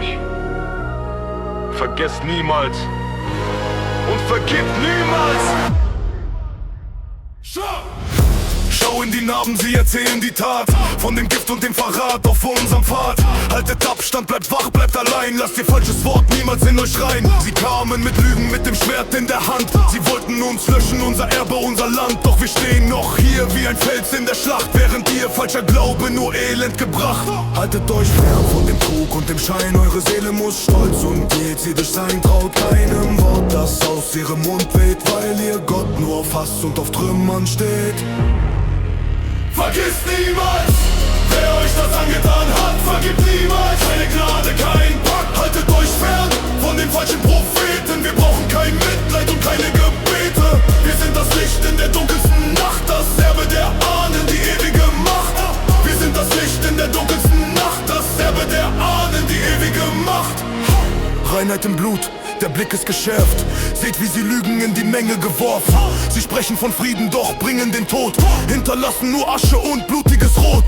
euch. Vergesst niemals und vergebt niemals. Schau in die Narben, sie erzählen die Tat von dem Gift und dem Verrat auf unserem Pfad. Haltet Abstand, bleibt wach, bleibt allein. Lasst ihr falsches Wort niemals in euch rein. Sie kamen mit Lügen, mit dem Schwert in der Hand. Sie wollten uns löschen, unser Erbe, unser Land. Doch wir stehen noch hier wie ein Fels in der Schlacht, während ihr falscher Glaube nur Elend gebracht. Haltet euch fern von dem Trug und dem Schein. Eure Seele muss stolz und dezidisch sein. Traut keinem Wort, das aus ihrem Mund weht, weil ihr Gott nur auf Hass und auf Trümmern steht. Vergisst niemals, wer euch das angetan hat. Vergibt niemals, keine Gnade, kein Pakt. Haltet euch fern von den falschen Propheten. Wir brauchen kein Mitleid und keine Gebete. Wir sind das Licht in der dunkelsten Nacht, das Erbe der Ahnen, die ewige Macht. Wir sind das Licht in der dunkelsten Nacht, das Erbe der Ahnen, die ewige Macht. Reinheit im Blut, der Blick ist geschärft. Seht, wie sie Lügen in die Menge geworfen. Sie sprechen von Frieden, doch bringen den Tod. Hinterlassen nur Asche und blutiges Rot.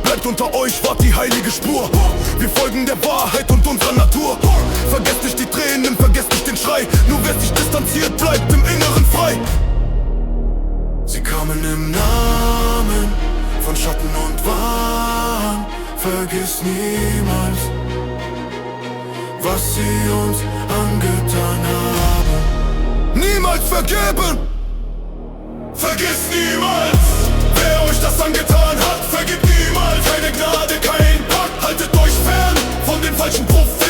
Bleibt unter euch, wart die heilige Spur. Wir folgen der Wahrheit und unserer Natur. Vergesst nicht die Tränen, vergesst nicht den Schrei. Nur wer sich distanziert, bleibt im Inneren frei. Sie kamen im Namen von Schatten und Wahn. Vergiss niemals, was sie uns angetan haben. Niemals vergeben! Vergiss niemals, wer euch das angetan hat. Vergibt niemals, keine Gnade, kein Pakt. Haltet euch fern von den falschen Propheten.